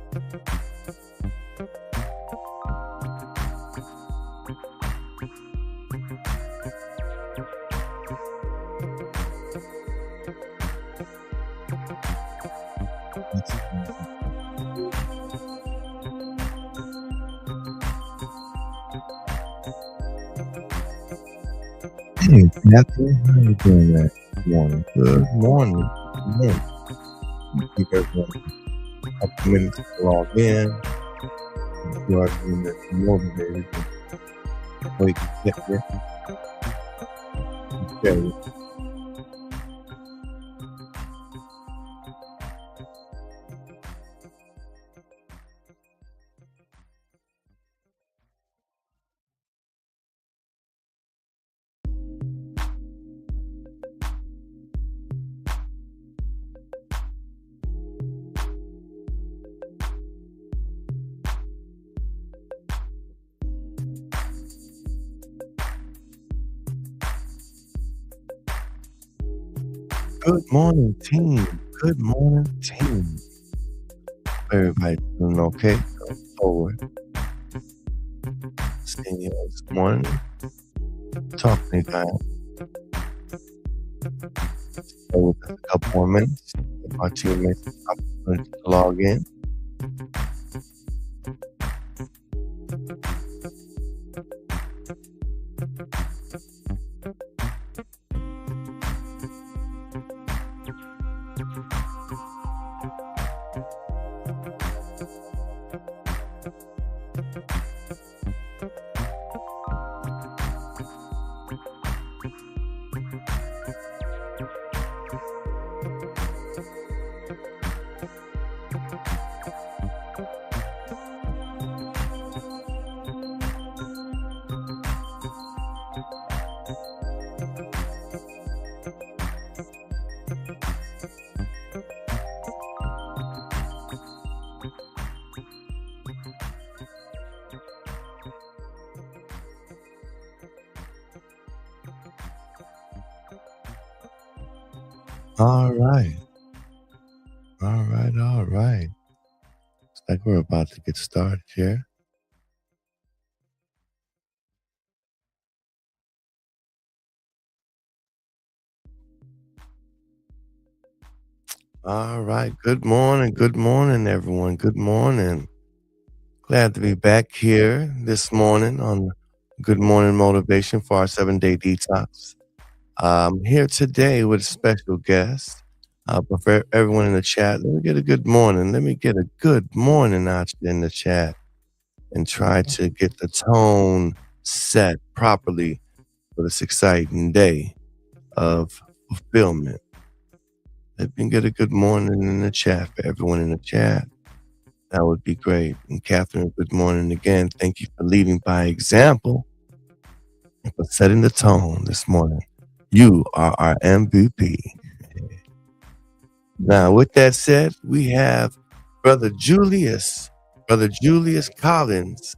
Hey, Catherine, how you doing that morning? Good morning. Good morning. Give everyone a couple minutes to log in. If you are doing this motivated, wait, get here. Okay. Good morning, team. Good morning, team. Everybody doing okay? Going forward. Seeing you this morning. Talking to you stay with us a couple more minutes. Give our teammates an opportunity to log in. All right. All right. All right. Looks like we're about to get started here. All right. Good morning. Good morning, everyone. Good morning. Glad to be back here this morning on Good Morning Motivation for our 7-day detox. I'm here today with a special guest. But for everyone in the chat, let me get a good morning. Let me get a good morning out in the chat and try to get the tone set properly for this exciting day of fulfillment. Let me get a good morning in the chat for everyone in the chat. That would be great. And Catherine, good morning again. Thank you for leading by example and for setting the tone this morning. You are our MVP. Now, with that said, we have Brother Julius Collins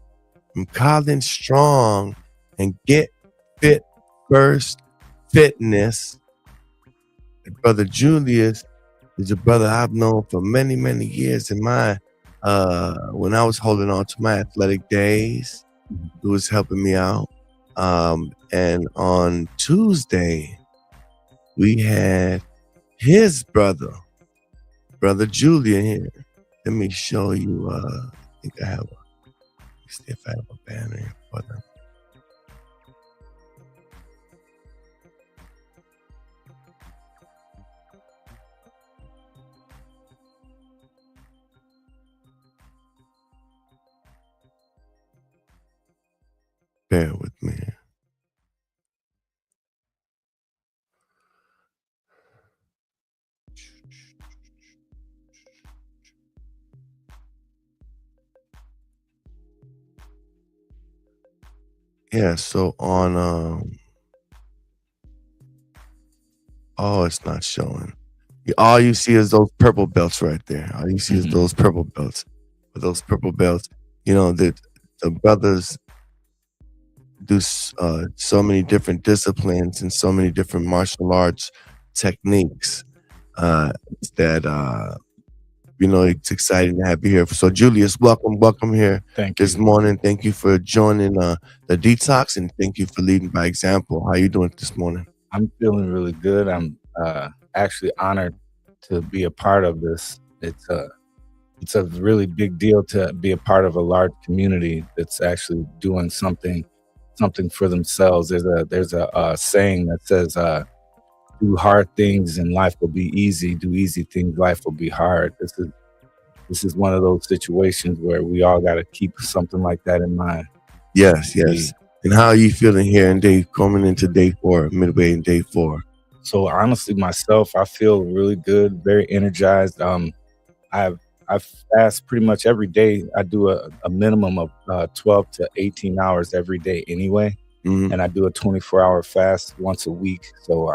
from Collins Strong and Get Fit First Fitness. And Brother Julius is a brother I've known for many, many years in my when I was holding on to my athletic days. He was helping me out. And on Tuesday, we had his brother Julian here. Let me show you. I think I have let me see if I have a banner here for them. Bear with me. Yeah, so on oh, it's not showing. All you see is those purple belts right there. All you see is those purple belts. With those purple belts, you know, the brothers do so many different disciplines and so many different martial arts techniques that It's exciting to have you here. So, Julius, welcome here Thank this you. morning. Thank you for joining the detox, and thank you for leading by example. How you doing this morning? I'm feeling really good. I'm actually honored to be a part of this. It's a really big deal to be a part of a large community that's actually doing something for themselves. There's a saying that says, "Do hard things and life will be easy. Do easy things, life will be hard." This is one of those situations where we all got to keep something like that in mind. Yes, We yes. And how are you feeling here in day coming into day 4, midway in day 4? So honestly, myself, I feel really good, very energized. I I fast pretty much every day. I do a minimum of 12 to 18 hours every day anyway, Hmm. and I do a 24-hour fast once a week. So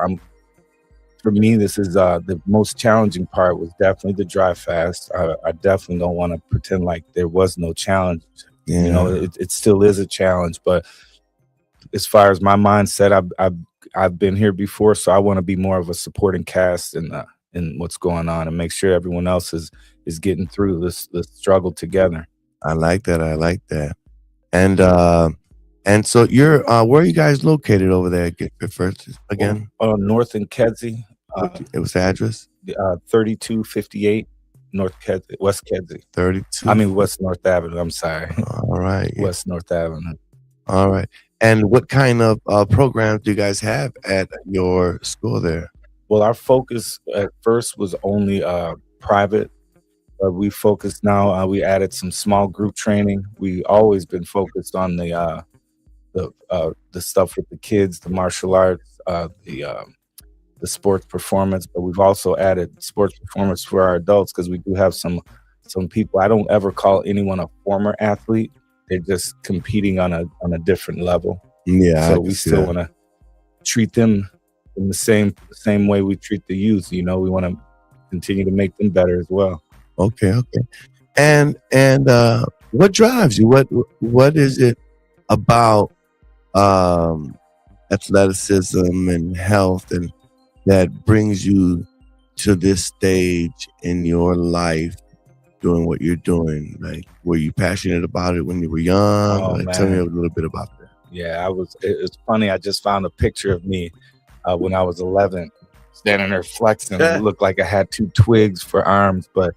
for me, this is the most challenging part was definitely the dry fast. I definitely don't want to pretend like there was no challenge. Yeah, It still is a challenge, but as far as my mindset, I've been here before, so I want to be more of a supporting cast in what's going on and make sure everyone else is getting through this struggle together. I like that. I like that. And so you're where are you guys located over there? Get first again. North and Kedzie, It was the address 3258 North Kedzie, West Kedzie. I 32. mean West North Avenue. I'm sorry, All right. Yeah. West North Avenue. All right. And what kind of programs do you guys have at your school there? Well, our focus at first was only private. We focus now. We added some small group training. We always been focused on the stuff with the kids, the martial arts, the sports performance. But we've also added sports performance for our adults because we do have some people. I don't ever call anyone a former athlete. They're just competing on a different level. Yeah, I So can we see still that. want to treat them in the same way we treat the youth. We want to continue to make them better as well. Okay, okay. And what drives you? What is it about um athleticism and health and that brings you to this stage in your life doing what you're doing? Like, were you passionate about it when you were young? Oh Like, tell me a man, little bit about that. yeah, I was. It's funny. I just found a picture of me when I was 11, standing there flexing. It looked like I had two twigs for arms, but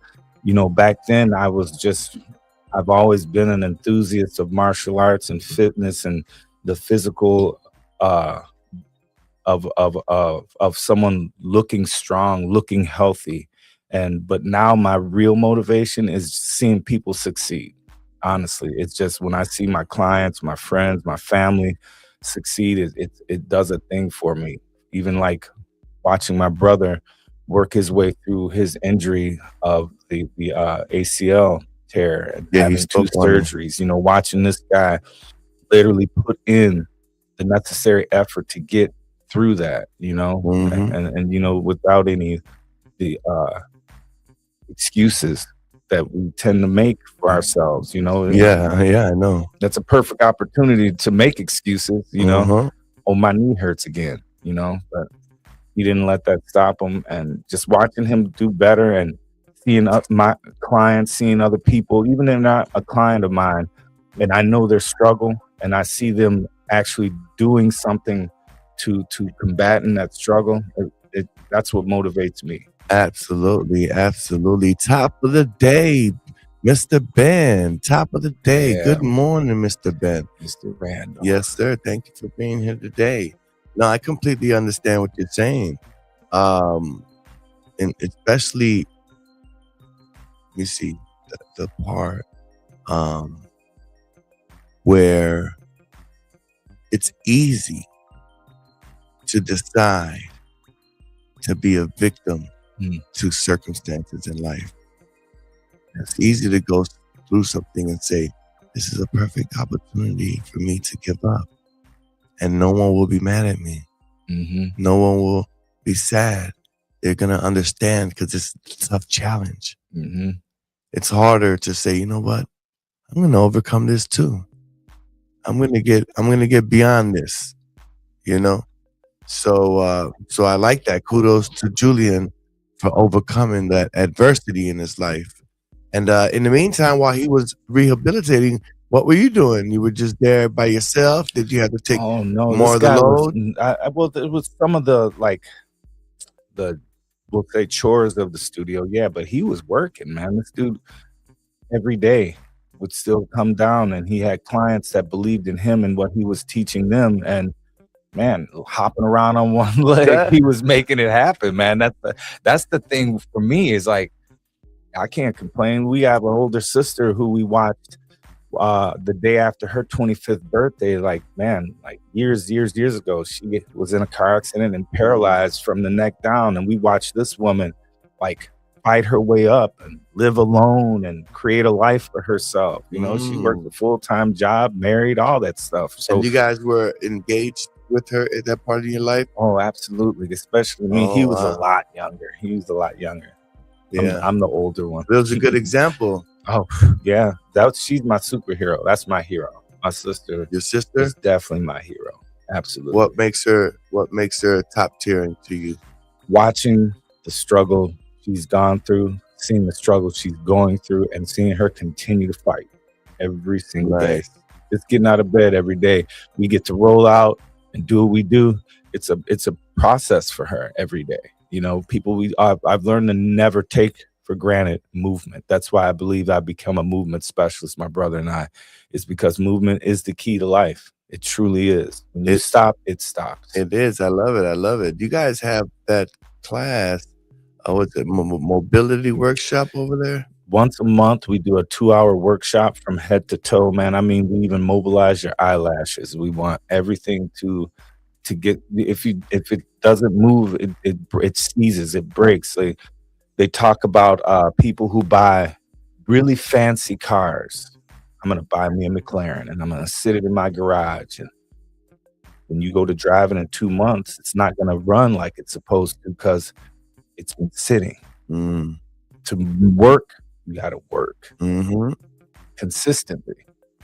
back then I've always been an enthusiast of martial arts and fitness and the physical uh, of someone looking strong, looking healthy. But now my real motivation is seeing people succeed. Honestly, it's just when I see my clients, my friends, my family succeed, it does a thing for me. Even like watching my brother work his way through his injury of the ACL tear and Yeah, he having two spoke on me. surgeries. Watching this guy literally put in the necessary effort to get through that. Hmm. And without any the excuses that we tend to make for ourselves. Yeah, yeah, I know. That's a perfect opportunity to make excuses. Uh-huh. Oh, my knee hurts again. But he didn't let that stop him, and just watching him do better and seeing my clients, seeing other people, even if they're not a client of mine, and I know their struggle, and I see them actually doing something to combating that struggle. That's what motivates me. Absolutely, absolutely. Top of the day, Mr. Ben. Top of the day. Yeah, Good morning, Mr. Ben. Mr. Randall. Yes, sir. Thank you for being here today. No, I completely understand what you're saying. Um, and especially, let me see the part um where it's easy to decide to be a victim Mm. to circumstances in life. It's easy to go through something and say, this is a perfect opportunity for me to give up. And no one will be mad at me. Hmm. No one will be sad. They're going to understand because it's a tough challenge. Hmm. It's harder to say, you know what? I'm going to overcome this too. I'm going to get beyond this, you know? So I like that. Kudos to Julian for overcoming that adversity in his life And in the meantime, while he was rehabilitating, what were you doing? You were just there by yourself? Did you have to take Oh no, more this of the guy was. load? Well, it was some of the like the we'll say chores of the studio. Yeah, but he was working, man. This dude every day would still come down, and he had clients that believed in him and what he was teaching them. And man, hopping around on one leg, That he was making it happen, man. That's the thing for me is like I can't complain. We have an older sister who we watched the day after her 25th birthday, like man, like years ago, she was in a car accident and paralyzed from the neck down. And we watched this woman like fight her way up and live alone and create a life for herself. You know, she worked a full-time job, married, all that stuff. And So you guys were engaged with her at that part of your life? oh, absolutely. Especially me. Oh, He was a wow. lot younger. He was a lot younger. Yeah. I'm the older one. It was a good example. Oh, yeah. She's my superhero. That's my hero. My sister Your sister? is definitely my hero. Absolutely. What makes her top tier to you? Watching the struggle she's gone through, seeing the struggle she's going through, and seeing her continue to fight every single day. Nice. Just getting out of bed every day. We get to roll out and do what we do. It's a process for her every day. You know, I've learned to never take for granted movement. That's why I believe I've become a movement specialist, my brother and I. It's because movement is the key to life. It truly is. When you stop, it stops. It is. I love it. I love it. You guys have that class. What's it? Mobility workshop over there? Once a month, we do a 2-hour workshop from head to toe, man. I mean, we even mobilize your eyelashes. We want everything to get if it doesn't move, it sneezes, it breaks. They talk about people who buy really fancy cars. I'm gonna buy me a McLaren and I'm gonna sit it in my garage. And when you go to drive it in 2 months, it's not gonna run like it's supposed to because it's been sitting. To work, you gotta work consistently.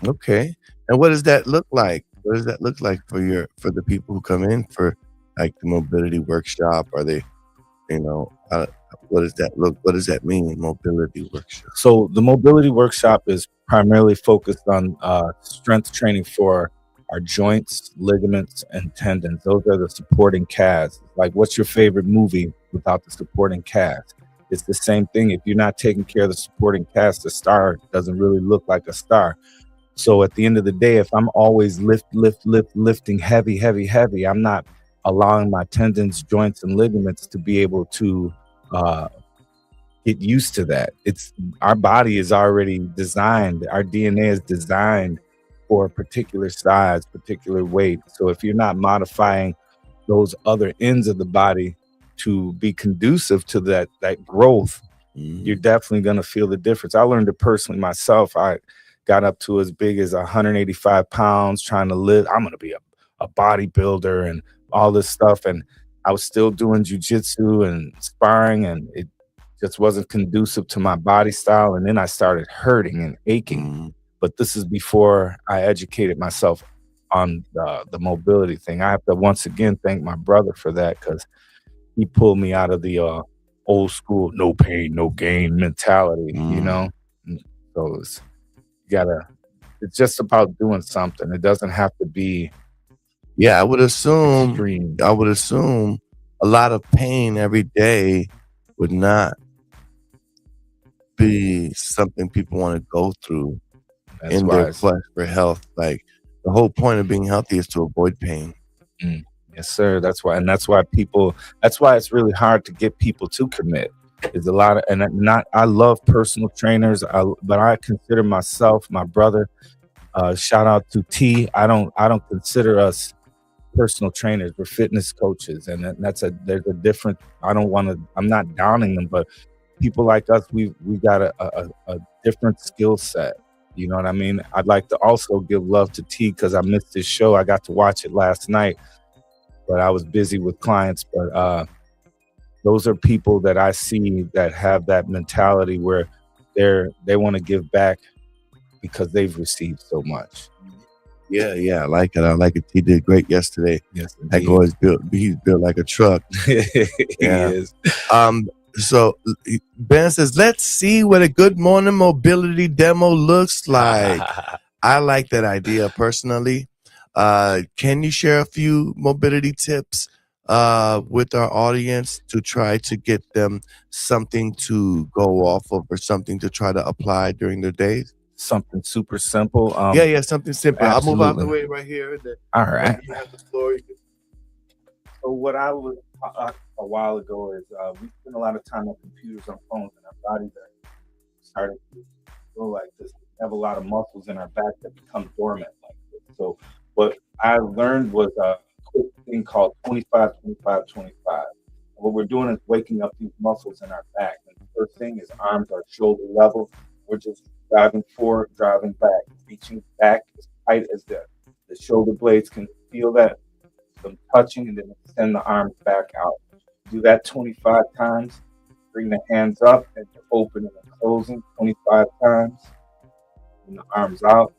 Okay. And what does that look like? What does that look like for the people who come in for like the mobility workshop? Are they, what does that look? What does that mean? Mobility workshop. So the mobility workshop is primarily focused on strength training for our joints, ligaments, and tendons. Those are the supporting casts. Like, what's your favorite movie without the supporting cast? It's the same thing. If you're not taking care of the supporting cast, the star doesn't really look like a star. So at the end of the day, if I'm always lifting heavy, I'm not allowing my tendons, joints, and ligaments to be able to get used to that. Our body is already designed. Our DNA is designed for a particular size, particular weight. So if you're not modifying those other ends of the body to be conducive to that growth, you're definitely going to feel the difference. I learned it personally myself. I got up to as big as 185 pounds trying to live. I'm going to be a bodybuilder and all this stuff. And I was still doing jujitsu and sparring, and it just wasn't conducive to my body style. And then I started hurting and aching. But this is before I educated myself on the mobility thing. I have to once again thank my brother for that, because he pulled me out of the old school no pain, no gain mentality, you know? And so it's just about doing something. It doesn't have to be I would assume extreme. I would assume a lot of pain every day would not be something people want to go through in their quest for health. Like, the whole point of being healthy is to avoid pain. Yes, sir. That's why it's really hard to get people to commit. There's a lot of, I love personal trainers, but I consider myself, my brother, shout out to T. I don't consider us personal trainers. We're fitness coaches, and there's a different, I'm not downing them, but people like us, we got a different skill set. You know what I mean? I'd like to also give love to T, because I missed this show. I got to watch it last night, but I was busy with clients. But those are people that I see that have that mentality where they want to give back because they've received so much. Yeah, I like it. I like it. He did great yesterday. Yes, he's built like a truck. He is. So Ben says, let's see what a good morning mobility demo looks like. I like that idea personally. Can you share a few mobility tips with our audience to try to get them something to go off of or something to try to apply during their days? Something super simple. Yeah, something simple. I'll move out the Absolutely. way right here. All right. You have the floor. So what I was a while ago is we spend a lot of time on computers, on phones, and our bodies are starting to go like this. We have a lot of muscles in our back that become dormant like this. So what I learned was a quick thing called 25, 25, 25. And what we're doing is waking up these muscles in our back. And the first thing is arms are shoulder level. We're just driving forward, driving back, reaching back as tight as the shoulder blades can feel that them touching, and then extend the arms back out. Do that 25 times. Bring the hands up and open and closing 25 times. And the arms out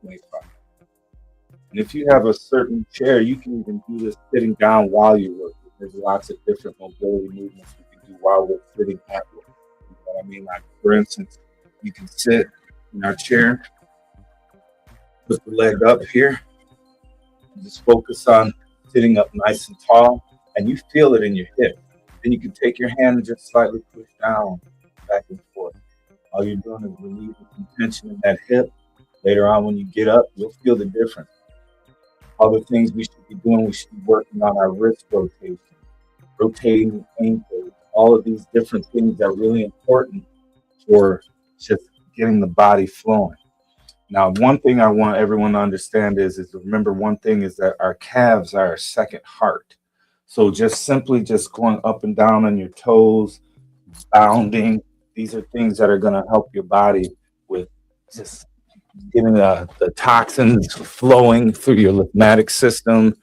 25. And if you have a certain chair, you can even do this sitting down while you work. There's lots of different mobility movements you can do while we're sitting at work. You know what I mean? Like, for instance, you can sit in our chair, put the leg up here, and just focus on sitting up nice and tall, and you feel it in your hip. Then you can take your hand and just slightly push down, back and forth. All you're doing is relieving some tension in that hip. Later on, when you get up, you'll feel the difference. Other things we should be doing, we should be working on our wrist rotation, rotating the ankles. All of these different things are really important for just getting the body flowing. Now, one thing I want everyone to understand is remember one thing is that our calves are our second heart. So just simply just going up and down on your toes, bounding, these are things that are going to help your body with just getting the toxins flowing through your lymphatic system,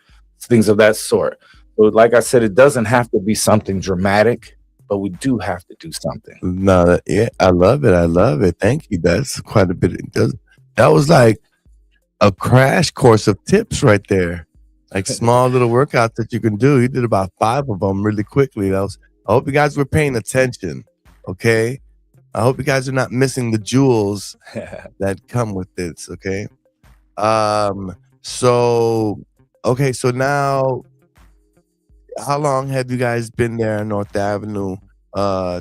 things of that sort. So like I said, it doesn't have to be something dramatic, but we do have to do something. No, yeah, I love it. I love it. Thank you. That's quite a bit. That was like a crash course of tips right there. Like small little workouts that you can do. You did about 5 of them really quickly. I hope you guys were paying attention. Okay. I hope you guys are not missing the jewels that come with this. Okay. So now how long have you guys been there in North Avenue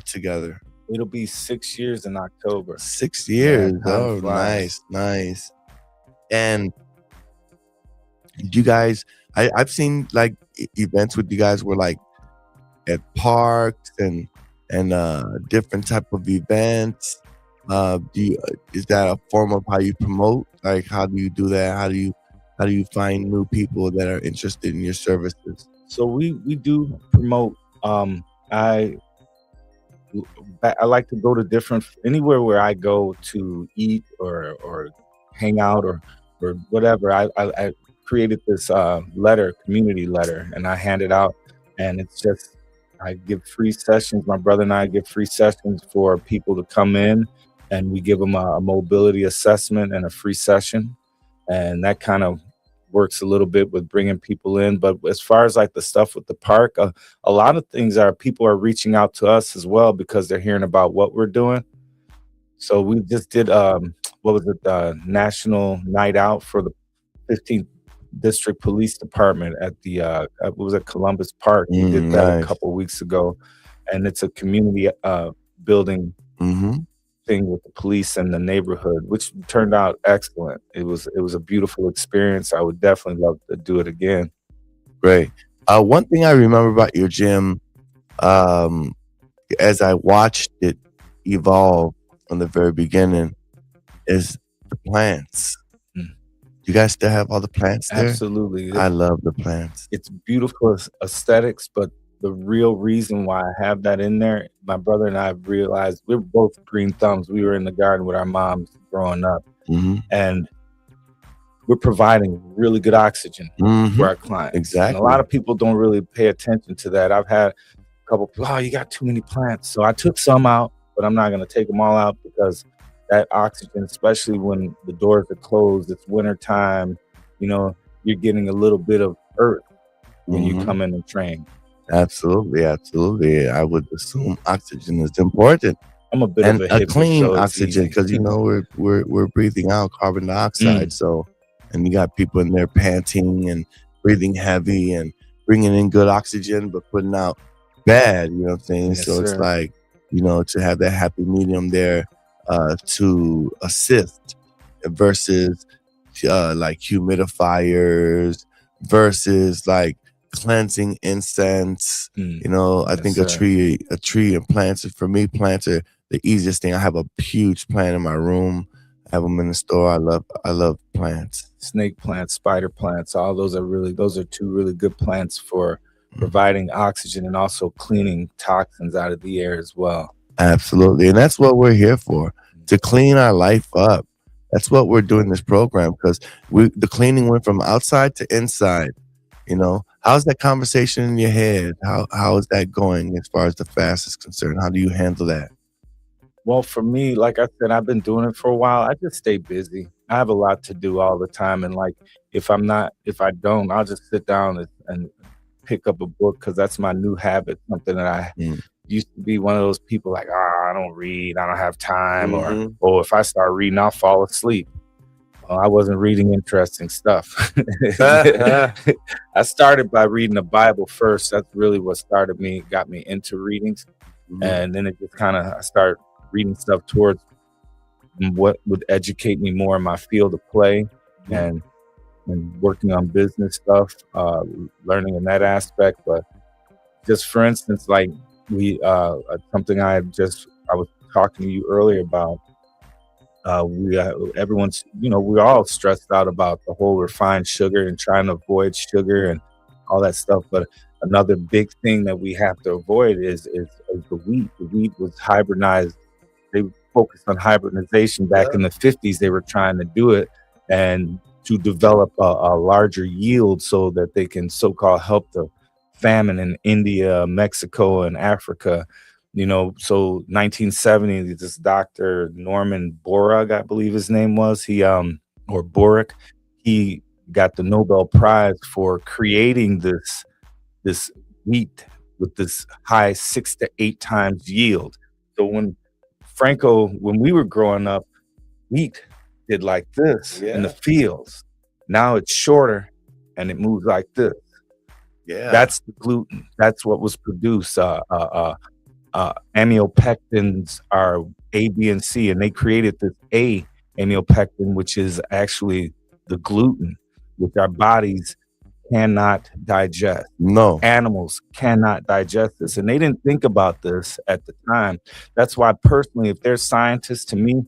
together? It'll be 6 years in October. 6 years. Yeah, time Oh, flies. nice. And you guys, I've seen like events with you guys where like at parks and different type of events. Is that a form of how you promote? Like, how do you do that? How do you find new people that are interested in your services? So we do promote. I I like to go to different anywhere where I go to eat or hang out or whatever. I created this letter, community letter, and I hand it out, and it's just I give free sessions. My brother and I give free sessions for people to come in, and we give them a mobility assessment and a free session, and that kind of works a little bit with bringing people in. But as far as like the stuff with the park, a lot of things are people are reaching out to us as well because they're hearing about what we're doing. So we just did what was it, National Night Out for the 15th District Police Department at the what was it, Columbus Park. We did that a Nice. couple weeks ago, and it's a community building Mm-hmm. thing with the police and the neighborhood, which turned out excellent. It was a beautiful experience. I would definitely love to do it again. Great. One thing I remember about your gym, um, as I watched it evolve from the very beginning, is the plants. Mm. You guys still have all the plants there? Absolutely. I love the plants. It's beautiful aesthetics, but the real reason why I have that in there, my brother and I realized we're both green thumbs. We were in the garden with our moms growing up, Mm-hmm. and we're providing really good oxygen Mm-hmm. for our clients. And Exactly. a lot of people don't really pay attention to that. I've had a couple people, oh, you got too many plants. So I took some out, but I'm not going to take them all out because that oxygen, especially when the doors are closed, it's winter time, you're getting a little bit of earth when you Mhm. come in and train. Absolutely, absolutely. I would assume oxygen is important. I'm a bit of And a a hippie, clean so it's oxygen, easy. because we're breathing out carbon dioxide. Mm, So, and you got people in there panting and breathing heavy and bringing in good oxygen, but putting out bad. You know what I'm saying? yes, So it's sir. like, to have that happy medium there, to assist versus like humidifiers versus like cleansing incense. Mm, I yes, think a sir. tree and plants, for me, plants are the easiest thing. I have a huge plant in my room. I have them in the store. I love plants. Snake plants, spider plants, all those are two really good plants for Mhm. providing oxygen and also cleaning toxins out of the air as well. Absolutely. And that's what we're here for, to clean our life up. That's what we're doing this program, because the cleaning went from outside to inside. How's that conversation in your head? How is that going as far as the fast is concerned? How do you handle that? Well, for me, like I said, I've been doing it for a while. I just stay busy. I have a lot to do all the time, and like if I don't, I'll just sit down and pick up a book because that's my new habit. Something that I Mm. used to be one of those people like, I don't read, I don't have time, or Mhm. oh, if I start reading, I'll fall asleep. Well, I wasn't reading interesting stuff. I started by reading the Bible first. That's really what started me, got me into readings, Mhm. and then it just kind of I started reading stuff towards what would educate me more in my field of play Mhm. and working on business stuff, learning in that aspect. But just for instance, like we something I was talking to you earlier about. We everyone's we're all stressed out about the whole refined sugar and trying to avoid sugar and all that stuff. But another big thing that we have to avoid is the wheat. The wheat was hybridized. They focused on hybridization back Yeah. in the 50s. They were trying to do it and to develop a larger yield so that they can so-called help the famine in India, Mexico, and Africa. So 1970, this Dr. Norman Borag, I believe his name was, or Boric, he got the Nobel Prize for creating this wheat with this high 6 to 8 times yield. So when we were growing up, wheat did like this in the Yeah. fields. Now it's shorter and it moves like this. Yeah. That's the gluten. That's what was produced. Amylopectins are A, B, and C, and they created this A amylopectin, which is actually the gluten, which our bodies cannot digest. No. Animals cannot digest this. And they didn't think about this at the time. That's why, personally, if they're scientists to me,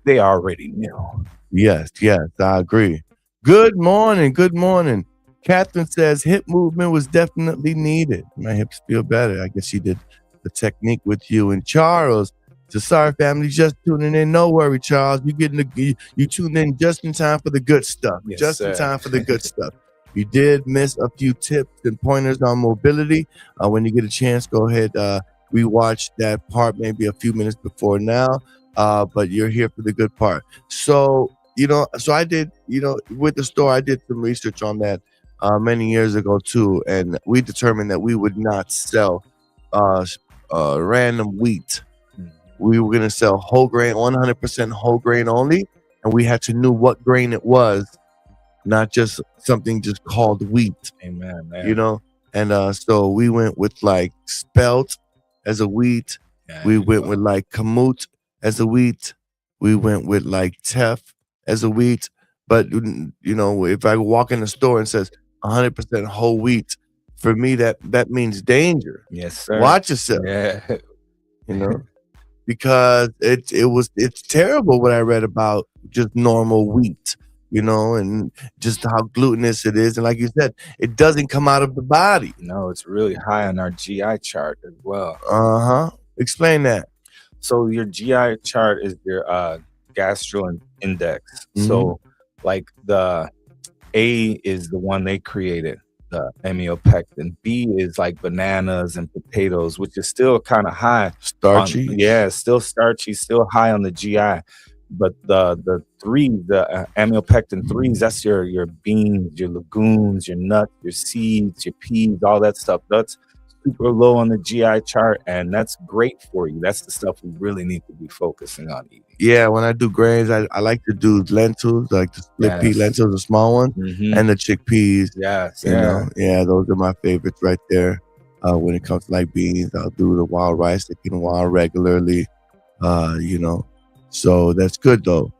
they already knew. Yes, yes, I agree. Good morning. Good morning. Catherine says hip movement was definitely needed. My hips feel better. I guess she did the technique with you. And Charles, so sorry, family, just tuning in. No worry, Charles. You tuned in just in time for the good stuff. Yes, Just in sir. time for the good stuff. You did miss a few tips and pointers on mobility. When you get a chance, go ahead, rewatch that part maybe a few minutes before now. But you're here for the good part. So I did, with the store, I did some research on that many years ago too, and we determined that we would not sell uh, random wheat. Mhm. We were going to sell whole grain, 100% whole grain only, and we had to know what grain it was, not just something just called wheat, Amen, you man. know. And so we went with like spelt as a wheat. Yeah, We there you went go. with like kamut as a wheat. We went with like teff as a wheat. But if I walk in the store and says 100% whole wheat, for me that means danger. Yes, sir. Watch yourself, Yeah. you know, because it's terrible what I read about just normal wheat, and just how glutinous it is. And like you said, it doesn't come out of the body. No, it's really high on our GI chart as well. Uh-huh. Explain that. So your GI chart is your gastro index. Mhm. So like the A is the one they created, the amylopectin. B is like bananas and potatoes, which is still kind of high on, Starchy. yeah, it's still starchy, still high on the GI. But the amylopectin threes, that's your beans, your legumes, your nuts, your seeds, your peas, all that stuff. That's super low on the GI chart, and that's great for you. That's the stuff we really need to be focusing on eating. Yeah, when I do grains, I like to do lentils, like the split pea Yes. lentils, the small ones, Hmm. and the chickpeas. Yes. You Yeah. know, yeah, those are my favorites right there. When it comes to like beans, I'll do the wild rice, the quinoa regularly. You know, so that's good though.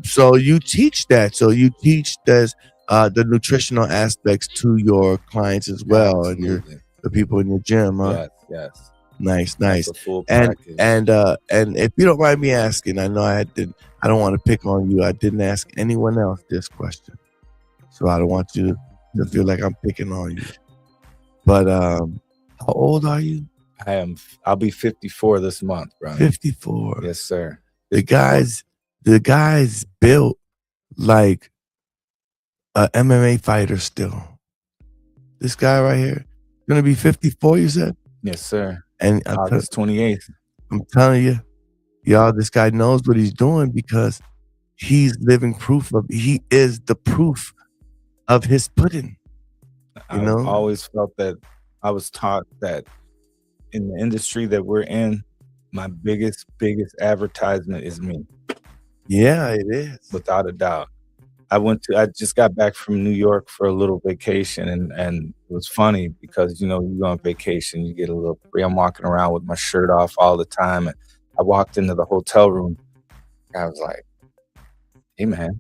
So you teach that. So you teach the nutritional aspects to your clients as well, and Absolutely. the people in your gym, huh? Yes. Yes. Nice, That's nice. a full And package. and if you don't mind me asking, I know I don't want to pick on you. I didn't ask anyone else this question, so I don't want you to feel like I'm picking on you. But how old are you? I'll be 54 this month, Brian. 54. Yes, sir. The guys built like a MMA fighter still. This guy right here, gonna be 54, you said? Yes, sir. And August 28th. I'm telling you, y'all, this guy knows what he's doing because he's living proof of, he is the proof of his pudding. You know? I've always felt that I was taught that in the industry that we're in, my biggest advertisement is me, Yeah, it is. without a doubt. I just got back from New York for a little vacation, and it was funny because, you go on vacation, you get a little free. I'm walking around with my shirt off all the time, and I walked into the hotel room. I was like, "Hey, man,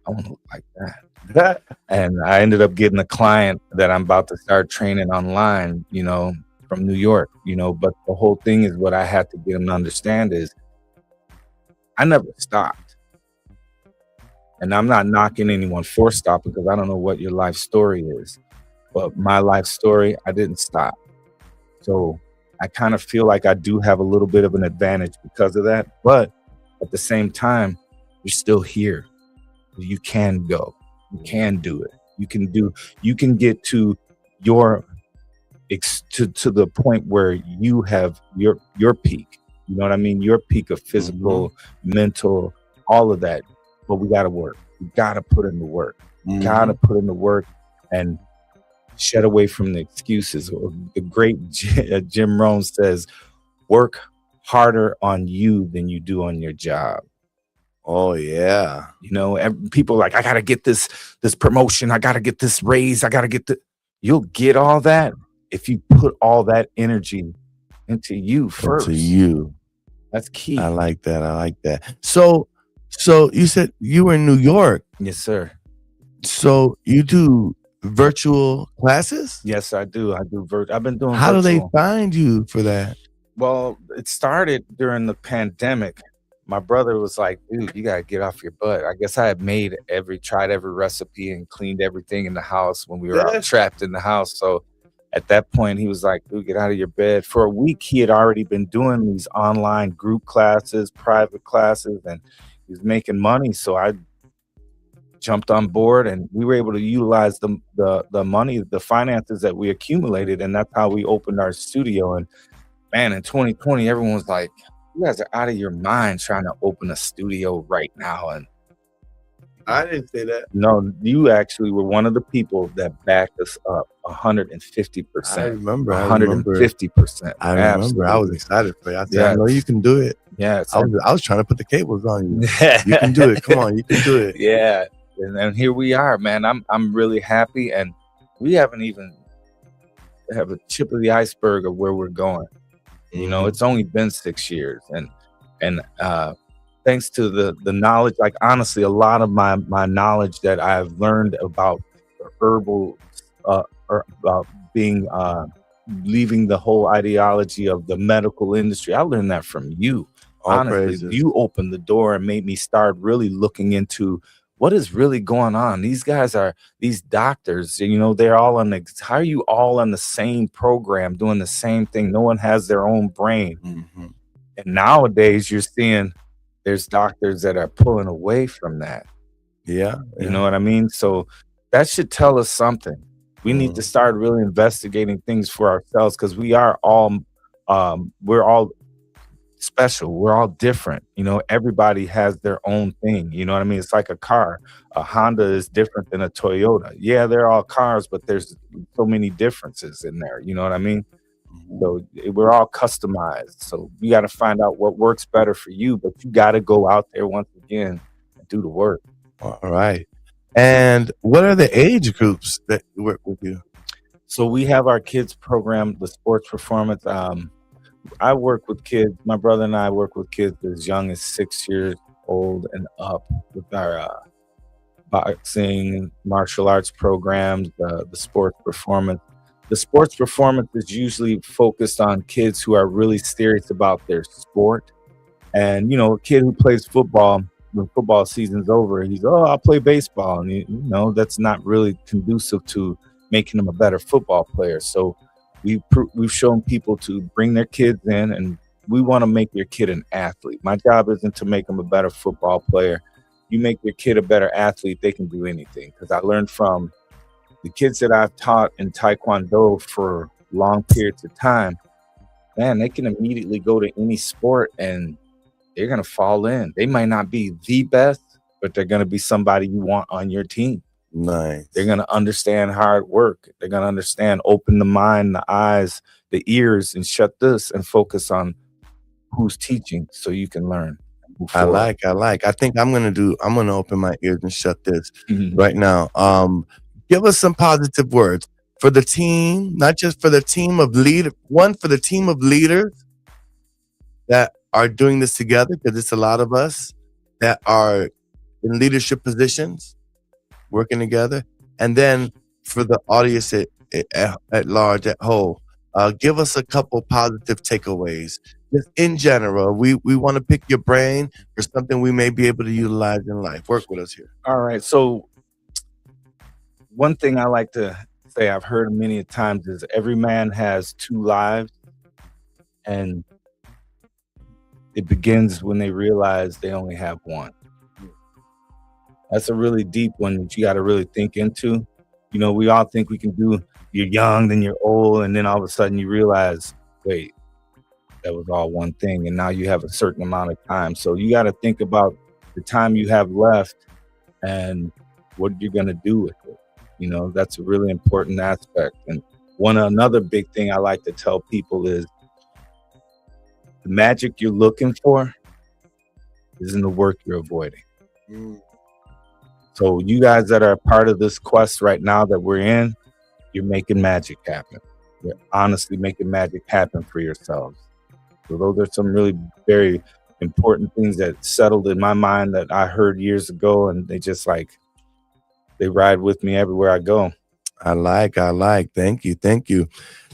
I wanna look like that." And I ended up getting a client that I'm about to start training online, from New York, but the whole thing is what I had to get him to understand is I never stopped. And I'm not knocking anyone for stopping because I don't know what your life story is. But my life story, I didn't stop. So I kind of feel like I do have a little bit of an advantage because of that. But at the same time, you're still here. You can go. You can do it. You can get to your to the point where you have your peak. You know what I mean? Your peak of physical, mental, all of that. But we gotta work. We gotta put in the work. We gotta put in the work and shed away from the excuses. The great Jim Rohn says, work harder on you than you do on your job. Oh yeah. People are like, I gotta get this promotion, I gotta get this raise, you'll get all that if you put all that energy into you first. Into you. That's key. I like that. So you said you were in New York. Yes, sir. So you do virtual classes? Yes, I do. I've been doing How virtual. do they find you for that? Well, it started during the pandemic. My brother was like, dude, you gotta get off your butt. I guess I had tried every recipe and cleaned everything in the house when we were out trapped in the house. So at that point, he was like, dude, get out of your bed. For a week, he had already been doing these online group classes, private classes, and he was making money. So I jumped on board, and we were able to utilize the money, the finances that we accumulated, and that's how we opened our studio. And man, in 2020, everyone was like, you guys are out of your mind trying to open a studio right now. And I didn't say that. no, you actually were one of the people that backed us up 150%. I remember. 150%. I remember. Absolutely. I was excited for you. I said, I know you can do it. Yes. I was trying to put the cables on you. You can do it. Come on, you can do it. Yeah. And here we are, man. I'm really happy, and we haven't even have a tip of the iceberg of where we're going. It's only been 6 years, and thanks to the knowledge, like honestly, a lot of my knowledge that I've learned about herbal, or about being leaving the whole ideology of the medical industry, I learned that from you. Honestly, you opened the door and made me start really looking into what is really going on. These guys these doctors, they're all how are you all on the same program doing the same thing? No one has their own brain. And nowadays you're seeing there's doctors that are pulling away from that. Yeah. You know what I mean? So that should tell us something. We need to start really investigating things for ourselves, because we're all special. We're all different. Everybody has their own thing. You know what I mean? It's like a car. A Honda is different than a Toyota. Yeah, they're all cars, but there's so many differences in there. You know what I mean? Mhm. So we're all customized. So you got to find out what works better for you, but you got to go out there once again and do the work. All right. And what are the age groups that work with you? So we have our kids program, the sports performance. I work with kids. My brother and I work with kids as young as 6 years old and up with our boxing, martial arts programs, the sports performance. The sports performance is usually focused on kids who are really serious about their sport. And, a kid who plays football, when football season's over, he's, oh, I'll play baseball. And, that's not really conducive to making him a better football player. So we've shown people to bring their kids in, and we want to make your kid an athlete. My job isn't to make them a better football player. You make your kid a better athlete, they can do anything. Because I learned from the kids that I've taught in Taekwondo for long periods of time, man, they can immediately go to any sport and they're going to fall in. They might not be the best, but they're going to be somebody you want on your team. Nice. They're going to understand hard work. They're going to understand, open the mind, the eyes, the ears, and shut this and focus on who's teaching so you can learn. I like. I think I'm gonna open my ears and shut this right now. Give us some positive words for the team, not just for the team of for the team of leaders that are doing this together, because it's a lot of us that are in leadership positions working together, and then for the audience at large, at whole. Give us a couple positive takeaways. Just in general, we want to pick your brain for something we may be able to utilize in life. Work with us here. All right. So one thing I like to say, I've heard many times, is every man has two lives, and it begins when they realize they only have one. That's a really deep one that you got to really think into. We all think we can do, you're young, then you're old, and then all of a sudden you realize, wait, that was all one thing. And now you have a certain amount of time. So you got to think about the time you have left and what you're going to do with it. That's a really important aspect. And another big thing I like to tell people is the magic you're looking for is in the work you're avoiding. So you guys that are a part of this quest right now that we're in, you're making magic happen. You're honestly making magic happen for yourselves. So those are some really very important things that settled in my mind that I heard years ago, and they ride with me everywhere I go. I like. Thank you.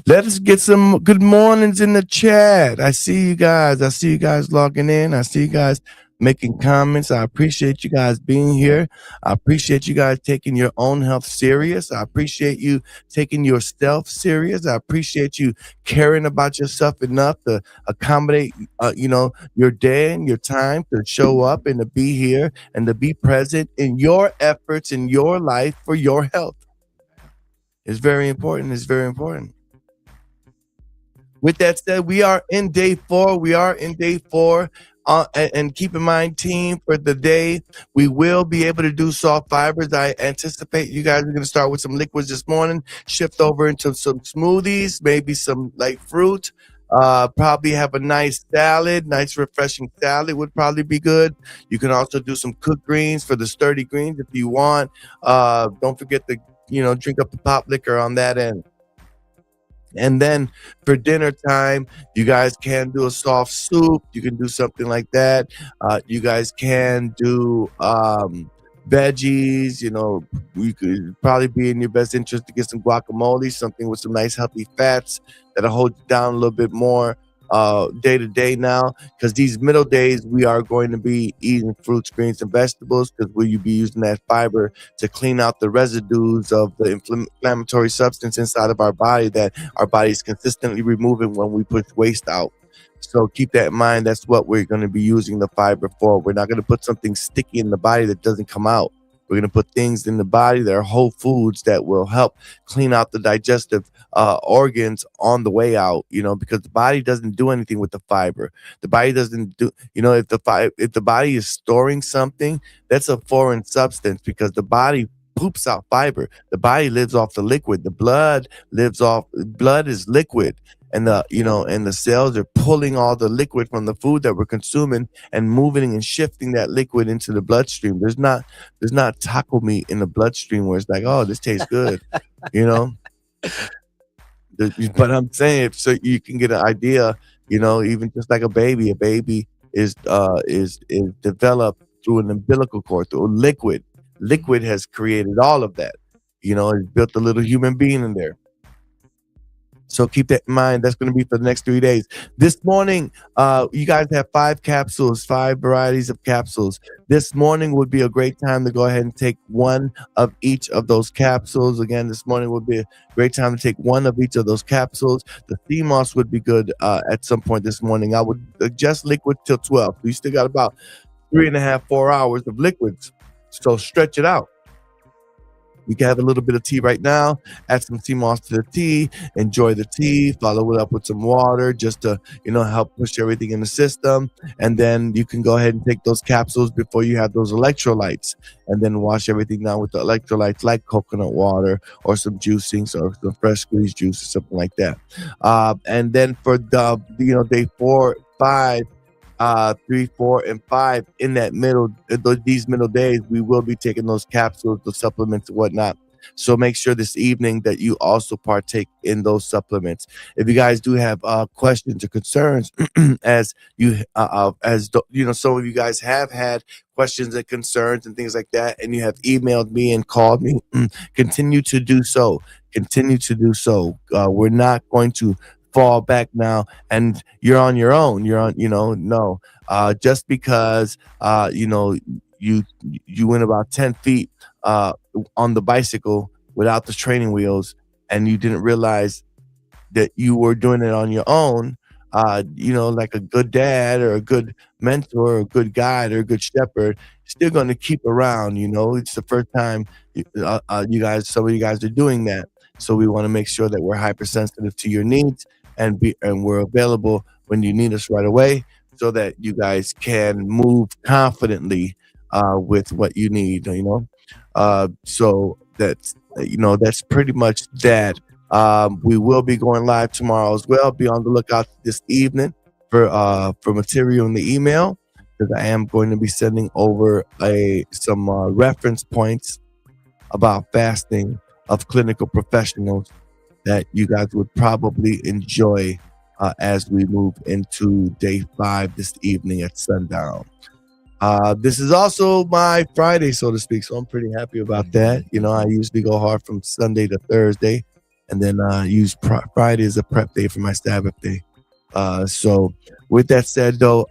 Let us get some good mornings in the chat. I see you guys logging in. I see you guys making comments. I appreciate you guys being here. I appreciate you guys taking your own health serious. I appreciate you taking yourself serious. I appreciate you caring about yourself enough to accommodate, your day and your time to show up and to be here and to be present in your efforts in your life for your health. It's very important. With that said, we are in day 4. And keep in mind, team, for the day, we will be able to do soft fibers. I anticipate you guys are going to start with some liquids this morning, shift over into some smoothies, maybe some light fruit. Probably have a nice refreshing salad would probably be good. You can also do some cooked greens for the sturdy greens if you want. Don't forget to drink up the pop liquor on that end. And then for dinner time, you guys can do a soft soup. You can do something like that. You guys can do veggies. You could probably be in your best interest to get some guacamole, something with some nice healthy fats that'll hold you down a little bit more day to day now, because these middle days we are going to be eating fruits, greens, and vegetables, because will you be using that fiber to clean out the residues of the inflammatory substance inside of our body that our body is consistently removing when we push waste out. So keep that in mind. That's what we're going to be using the fiber for. We're not going to put something sticky in the body that doesn't come out. We're going to put things in the body that are whole foods that will help clean out the digestive organs on the way out, because the body doesn't do anything with the fiber. The body doesn't do, if the body is storing something, that's a foreign substance, because the body poops out fiber. The body lives off the liquid. The blood is liquid. And the cells are pulling all the liquid from the food that we're consuming and moving and shifting that liquid into the bloodstream. There's not taco meat in the bloodstream where it's like, oh, this tastes good, you know. But I'm saying, so you can get an idea, even just like a baby is developed through an umbilical cord, through liquid. Liquid has created all of that. It's built a little human being in there. So keep that in mind. That's going to be for the next 3 days. This morning, you guys have 5 capsules, 5 varieties of capsules. This morning would be a great time to go ahead and take one of each of those capsules. Again, this morning would be a great time to take one of each of those capsules. The sea moss would be good at some point this morning. I would adjust liquid till 12. You still got about 3.5, 4 hours of liquids. So stretch it out. You can have a little bit of tea right now, add some sea moss to the tea, enjoy the tea, follow it up with some water just to, help push everything in the system. And then you can go ahead and take those capsules before you have those electrolytes, and then wash everything down with the electrolytes like coconut water or some juicings or some fresh squeezed juice or something like that. And then for the, day 4, 5, 3, 4, and 5 in that these middle days, we will be taking those capsules, the supplements and whatnot. So make sure this evening that you also partake in those supplements. If you guys do have questions or concerns, as some of you guys have had questions and concerns and things like that, and you have emailed me and called me, continue to do so. Continue to do so. We're not going to fall back now and you're on your own. No. Just because you went about 10 feet on the bicycle without the training wheels, and you didn't realize that you were doing it on your own, like a good dad or a good mentor or a good guide or a good shepherd, still going to keep around. It's the first time some of you guys are doing that. So we want to make sure that we're hypersensitive to your needs and we're available when you need us right away, so that you guys can move confidently with what you need. So that's pretty much that. We will be going live tomorrow as well. Be on the lookout this evening for material in the email, because I am going to be sending over some reference points about fasting of clinical professionals that you guys would probably enjoy as we move into day 5 this evening at sundown. This is also my Friday, so to speak, so I'm pretty happy about that. I usually go hard from Sunday to Thursday, and then use Friday as a prep day for my Sabbath day. So with that said, though,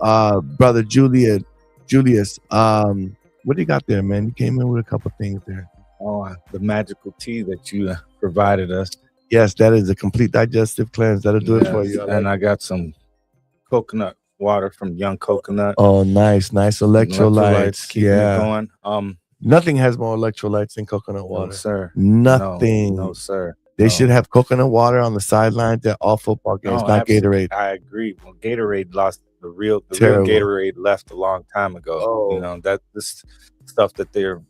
brother Julius, what do you got there, man? You came in with a couple things there. Oh, the magical tea that you provided us. Yes, that is a complete digestive cleanse. That'll do it for you. I got some coconut water from Young Coconut. Oh, nice electrolytes. Keep it going. Nothing has more electrolytes than coconut water. No, sir. Nothing. No, sir. They should have coconut water on the sidelines at all football games, not Gatorade. I agree. Well, Gatorade lost the real Gatorade left a long time ago. Oh. This stuff that they're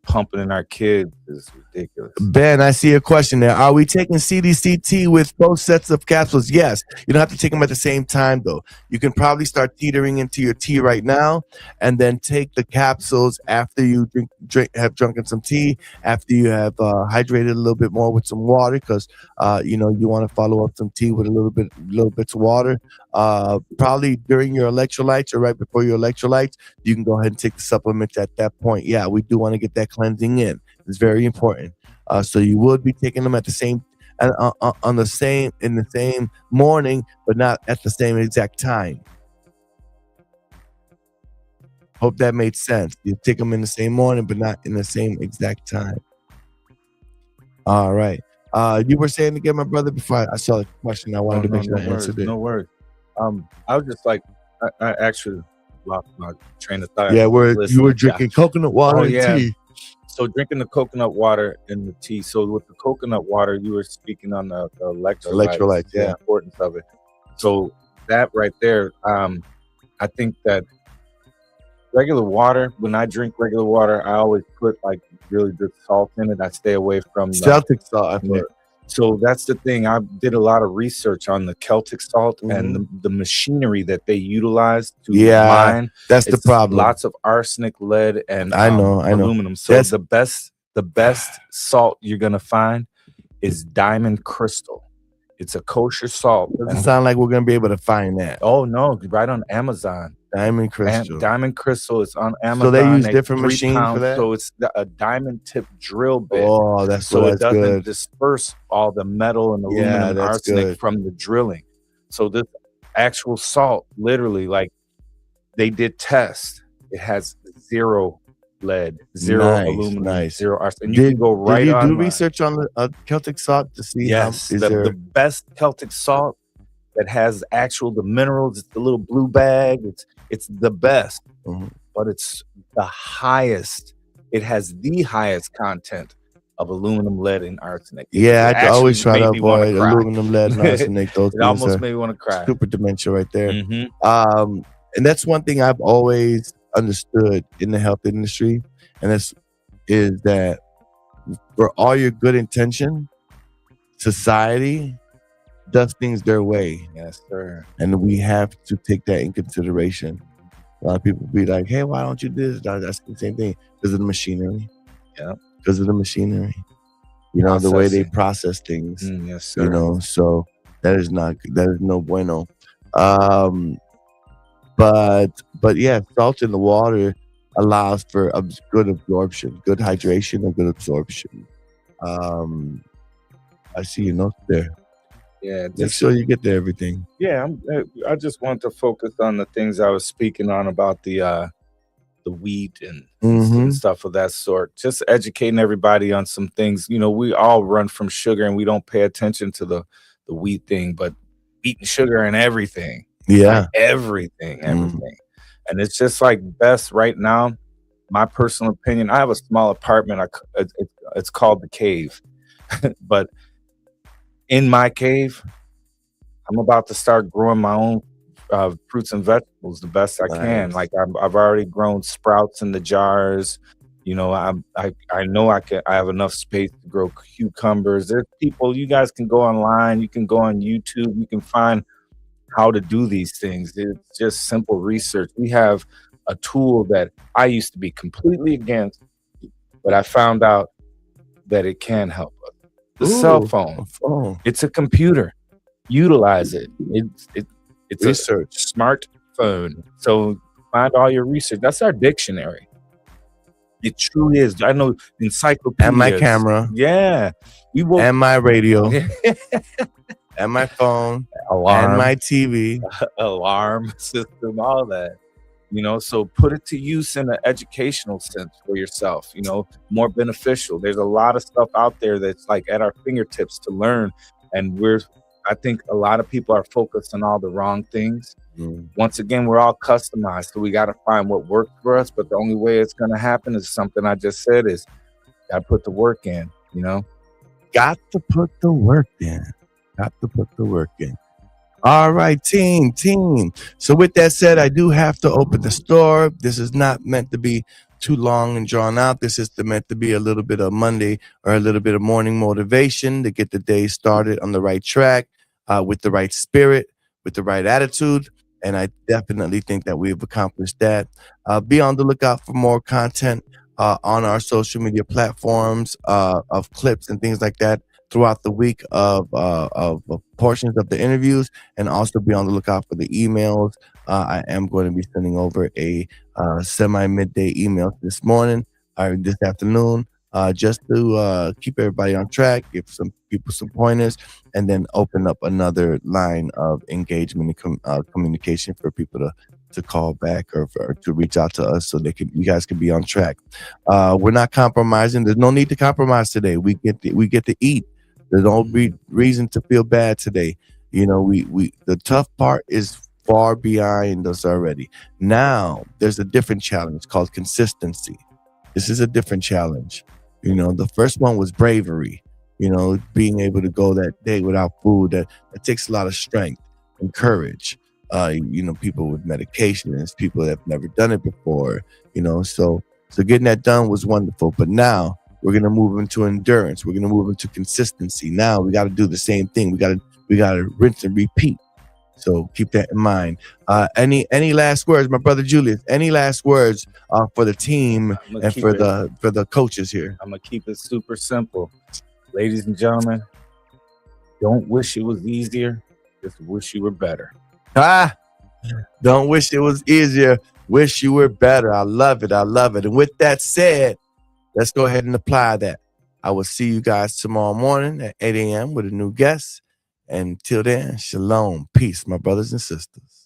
pumping in our kids is ridiculous. Ben, I see a question there. Are we taking CDCT with both sets of capsules? Yes. You don't have to take them at the same time, though. You can probably start teetering into your tea right now, and then take the capsules after you have drunken some tea, after you have hydrated a little bit more with some water, because you want to follow up some tea with a little bits of water. Probably during your electrolytes or right before your electrolytes, you can go ahead and take the supplements at that point. Yeah, we do want to get that cleansing in. It's very important. So you would be taking them at the same in the same morning, but not at the same exact time. Hope that made sense. You take them in the same morning, but not in the same exact time. All right. You were saying again, my brother, before I saw the question, I wanted to make sure I answered it. No worries. I was just like, I actually lost my train of thought. Yeah, you were drinking coconut water and tea. So drinking the coconut water and the tea. So with the coconut water, you were speaking on the electrolytes, Electrolytes, the yeah. importance of it. So that right there, I think that regular water, when I drink regular water, I always put like really good salt in it. I stay away from the Celtic salt, I yeah. put. So that's the thing. I did a lot of research on the Celtic salt and Mhm. the machinery that they utilize to Yeah, mine. that's the It's problem. lots of arsenic, lead, and I know. aluminum. So That's the best salt you're gonna find is Diamond Crystal. It's a kosher salt. Doesn't sound like we're gonna be able to find that. Oh no, right on Amazon. Diamond crystal. Diamond Crystal is on So they Amazon use at different 3 machines for pounds. that? So it's a diamond tip drill bit. Oh, that's So it that's doesn't good. disperse all the metal and aluminum Yeah, and that's arsenic good. from the drilling. So this actual salt, literally, like they did tests. It has zero lead, zero Nice, aluminum, nice. zero arsenic. And you can go Did right you do online. research on the Celtic salt to see how Yes, is the there? best Celtic salt that has the minerals. It's the little blue bag. It's the best, Mhm. but it's the highest. It has the highest content of aluminum, lead, and arsenic. Yeah, It I always actually try to made me want to avoid cry. aluminum, lead, and arsenic. Those It things almost are made me want to cry. super dementia right there. Mhm. And that's one thing I've always understood in the health industry, and this is that for all your good intention, society does things their way, Yes, sir. and we have to take that in consideration. A lot of people be like, "Hey, why don't you do this?" That's the same thing because of the machinery. Yeah. Because of the machinery. You know, the way they Processing. process things. Yes, sir. You know, so that is no bueno. But yeah, salt in the water allows for good absorption, good hydration, and good absorption. I see your notes there. Yeah, Make sure you get to everything. yeah. I just want to focus on the things I was speaking on about the wheat and Mhm. stuff of that sort. Just educating everybody on some things. You know, we all run from sugar and we don't pay attention to the wheat thing, but eating sugar and everything. Yeah. Like everything, Mhm. everything. And it's just like best right now. My personal opinion, I have a small apartment. It's called the cave. But in my cave, I'm about to start growing my own fruits and vegetables the best I can. Nice. Like I've already grown sprouts in the jars. You know, I know I have enough space to grow cucumbers. There's people. You guys can go online. You can go on YouTube. You can find how to do these things. It's just simple research. We have a tool that I used to be completely against, but I found out that it can help us. The cell Ooh, phone. a phone. It's a computer. Utilize it. It's Research. a smartphone. So find all your research. That's our dictionary. It truly is. I know encyclopedias. And my camera. Yeah. And my radio. And my phone. Alarm. And my TV. Alarm system, all that. You know, so put it to use in an educational sense for yourself, you know, more beneficial. There's a lot of stuff out there that's like at our fingertips to learn. And I think a lot of people are focused on all the wrong things. Once again, we're all customized. So we got to find what works for us. But the only way it's going to happen is something I just said is got to put the work in, you know? Got to put the work in. Got to put the work in. All right, team. So with that said, I do have to open the store. This is not meant to be too long and drawn out. This is meant to be a little bit of Monday or a little bit of morning motivation to get the day started on the right track, with the right spirit, with the right attitude. And I definitely think that we've accomplished that. Be on the lookout for more content on our social media platforms of clips and things like that throughout the week of portions of the interviews, and also be on the lookout for the emails. I am going to be sending over a semi-midday email this morning or this afternoon, just to keep everybody on track, give some people some pointers, and then open up another line of engagement and communication for people to call back or to reach out to us so you guys can be on track. We're not compromising. There's no need to compromise today. We get to eat. There's no reason to feel bad today. You know, the tough part is far behind us already. Now there's a different challenge called consistency. This is a different challenge. The first one was bravery. Being able to go that day without food, that takes a lot of strength and courage. People with medications, people that have never done it before. So getting that done was wonderful. But now we're gonna move into endurance. We're gonna move into consistency. Now we got to do the same thing. We gotta rinse and repeat. So keep that in mind. Any last words, my brother Julius? Any last words for the team I'm gonna and keep it. for the coaches here? I'm gonna keep it super simple, ladies and gentlemen. Don't wish it was easier. Just wish you were better. Ah, don't wish it was easier. Wish you were better. I love it. I love it. And with that said, let's go ahead and apply that. I will see you guys tomorrow morning at 8 a.m. with a new guest. And till then, shalom, peace, my brothers and sisters.